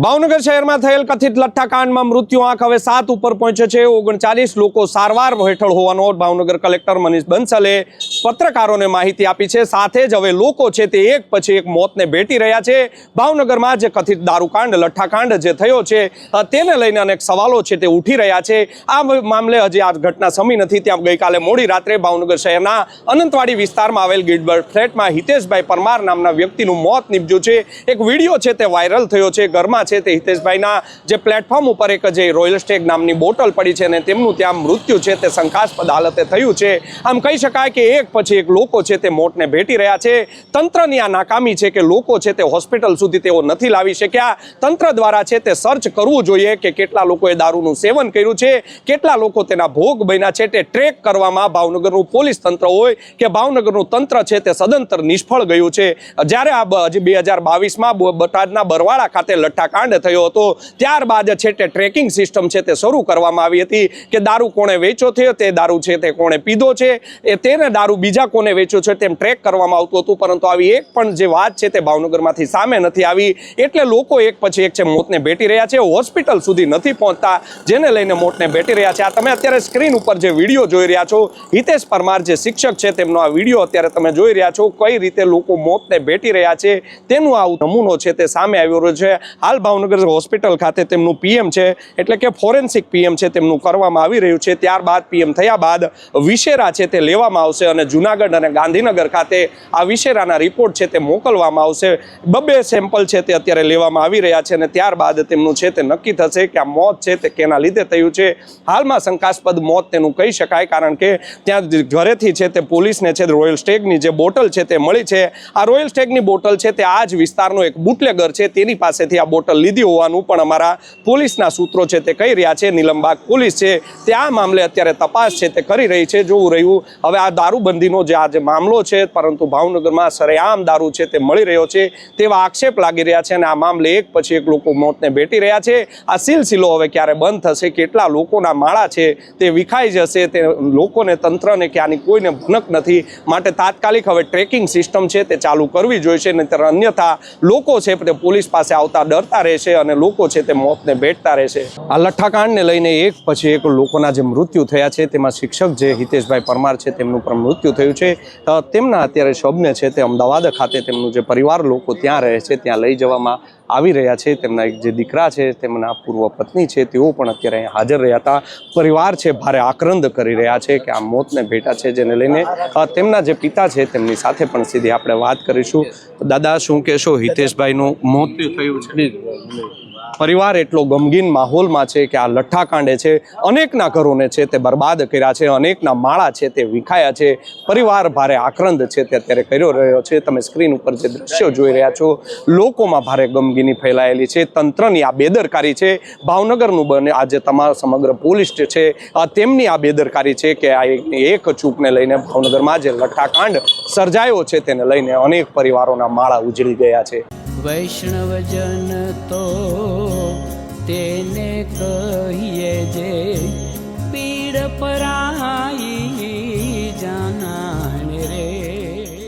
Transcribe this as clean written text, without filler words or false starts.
ભાવનગર શહેરમાં થયેલ કથિત લઠ્ઠાકાંડમાં મૃત્યુ આંક હવે 7 ઉપર પહોંચ્યો છે। 39 લોકો સારવાર હેઠળ હોવાનો ભાવનગર કલેક્ટર મનીષ બંસલે પત્રકારોને માહિતી આપી છે। સાથે જ હવે લોકો છે તે એક પછી એક મોતને ભેટી રહ્યા છે। ભાવનગરમાં જે કથિત દારૂકાંડ લઠ્ઠાકાંડ જે થયો છે તેને લઈને અનેક સવાલો છે તે ઉઠી રહ્યા છે। આ મામલે હજી આ ઘટના સમી નથી। ત્યાં ગઈકાલે મોડી રાત્રે ભાવનગર શહેરના અનંતવાડી વિસ્તારમાં આવેલ ગિલ્બર્ટ ફ્લેટમાં હિતેશભાઈ પરમાર નામના વ્યક્તિનું મોત નીપજ્યું છે। એક વિડીયો છે તે વાયરલ થયો છે। ઘરમાં છે તે હિતેશભાઈના જે પ્લેટફોર્મ ઉપર એક જે રોયલ સ્ટેગ નામની બોટલ પડી છે અને તેમનું ત્યાં મૃત્યુ છે તે શંકાસ્પદ હાલતે થયું છે। આમ કહી શકાય કે એક પછી એક લોકો છે તે મોતને ભેટી રહ્યા છે। તંત્રની આ નાકામી છે કે લોકો છે તે હોસ્પિટલ સુધી તેઓ નથી લાવી શક્યા। તંત્ર દ્વારા છે તે સર્ચ કરવું જોઈએ કે કેટલા લોકોએ દારૂનું સેવન કર્યું છે, કેટલા લોકો તેના ભોગ બન્યા છે તે ટ્રેક કરવામાં ભાવનગરનું પોલીસ તંત્ર હોય કે ભાવનગરનું તંત્ર છે તે સદંતર નિષ્ફળ ગયું છે। જ્યારે આ 2022માં બોટાદના બરવાળા ખાતે લઠ્ઠાકાંડ થયો હતો ત્યારબાદ છે તે ટ્રેકિંગ સિસ્ટમ છે તે શરૂ કરવામાં આવી હતી કે દારૂ કોણે વેચ્યો છે, તે દારૂ છે તે કોણે પીધો છે, તેને દારૂ બીજા કોને વેચ્યો છે તેમ ટ્રેક કરવામાં આવતું હતું। પરંતુ આવી એક પણ જે વાત છે તે ભાવનગરમાંથી સામે નથી આવી। એટલે લોકો એક પછી એક છે મોતને ભેટી રહ્યા છે, હોસ્પિટલ સુધી નથી પહોંચતા, જેને લઈને મોતને ભેટી રહ્યા છે। આ તમે અત્યારે સ્ક્રીન ઉપર જે વિડીયો જોઈ રહ્યા છો, હિતેશ પરમાર જે શિક્ષક છે તેમનો આ વિડીયો અત્યારે તમે જોઈ રહ્યા છો। કઈ રીતે લોકો મોતને ભેટી રહ્યા છે તેનું આ નમૂનો છે તે સામે આવી રહ્યો છે। હાલ ભાવનગર હોસ્પિટલ ખાતે તેમનું પીએમ છે એટલે કે ફોરેન્સિક પીએમ છે તેમનું કરવામાં આવી રહ્યું છે। ત્યારબાદ પીએમ થયા બાદ વિશેરા છે તે લેવામાં આવશે અને જૂનાગઢ અને ગાંધીનગર ખાતે આ વિશેરાના રિપોર્ટ છે તે મોકલવામાં આવશે। 2 સેમ્પલ છે તે અત્યારે લેવામાં આવી રહ્યા છે અને ત્યારબાદ તેમનું છે તે નક્કી થશે કે આ મોત છે તે કેના લીધે થયું છે। હાલમાં શંકાસ્પદ મોત તેનું કહી શકાય, કારણ કે ત્યાં ઘરેથી છે તે પોલીસને છે રોયલ સ્ટેગની જે બોટલ છે તે મળી છે। આ રોયલ સ્ટેગની બોટલ છે તે આ જ વિસ્તારનો એક બુટલેગર છે તેની પાસેથી આ બોટલ લીધી હોવાનું પણ અમારા પોલીસના સૂત્રો છે તે કહી રહ્યા છે। નીલમબાગ પોલીસ છે તે આ મામલે અત્યારે તપાસ છે તે કરી રહી છે। જોવું રહ્યું હવે આ દારૂબંધીનો જે આ જે મામલો છે, પરંતુ ભાવનગરમાં સરેઆમ દારૂ છે તે મળી રહ્યો છે તેવા આક્ષેપ લાગી રહ્યા છે અને આ મામલે એક પછી એક લોકો મોતને ભેટી રહ્યા છે। આ સિલસિલો હવે ક્યારે બંધ થશે, કેટલા લોકોના માળા છે તે વિખાઈ જશે, તે લોકોને તંત્રને કે આની કોઈને ભનક નથી। માટે તાત્કાલિક હવે ટ્રેકિંગ સિસ્ટમ છે તે ચાલુ કરવી જોઈશે, નહીંતર અન્યથા લોકો છે તે પોલીસ પાસે આવતા ડરતા રહેશે અને લોકો છે તે મોતને ભેટતા રહેશે। આ લઠ્ઠાકાંડને લઈને એક પછી એક લોકોના જે મૃત્યુ થયા છે તેમાં શિક્ષક જે હિતેશભાઈ પરમાર છે તેમનું પણ મૃત્યુ થયું છે। તેમના અત્યારે શબને છે તે અમદાવાદ ખાતે તેમનું જે પરિવાર લોકો ત્યાં રહે છે ત્યાં લઈ જવામાં આવી રહ્યા છે। તેમના એક જે દીકરા છે તેમના પૂર્વ પત્ની છે તેઓ પણ અત્યારે અહીં હાજર રહ્યા હતા। પરિવાર છે ભારે આક્રંદ કરી રહ્યા છે કે આ મોતને ભેટા છે, જેને લઈને તેમના જે પિતા છે તેમની સાથે પણ સીધી આપણે વાત કરીશું। દાદા, શું કહેશો? હિતેશભાઈનું મોત થયું છે, પરિવાર એટલો ગમગીન માહોલમાં છે કે આ લઠ્ઠાકાંડે છે અનેકના ઘરોને છે તે બરબાદ કર્યા છે, અનેકના માળા છે તે વિખાયા છે। પરિવાર ભારે આક્રંદ છે તે અત્યારે કર્યો રહ્યો છે। તમે સ્ક્રીન ઉપર જે દ્રશ્યો જોઈ રહ્યા છો, લોકોમાં ભારે ગમગીની ફેલાયેલી છે। તંત્રની આ બેદરકારી છે, ભાવનગરનું બને આજે તમારા સમગ્ર પોલીસ છે તેમની આ બેદરકારી છે કે આ એક ચૂકને લઈને ભાવનગરમાં જે લઠ્ઠાકાંડ સર્જાયો છે તેને લઈને અનેક પરિવારોના માળા ઉજળી ગયા છે। વૈષ્ણવજન તો તેને કહીએ જે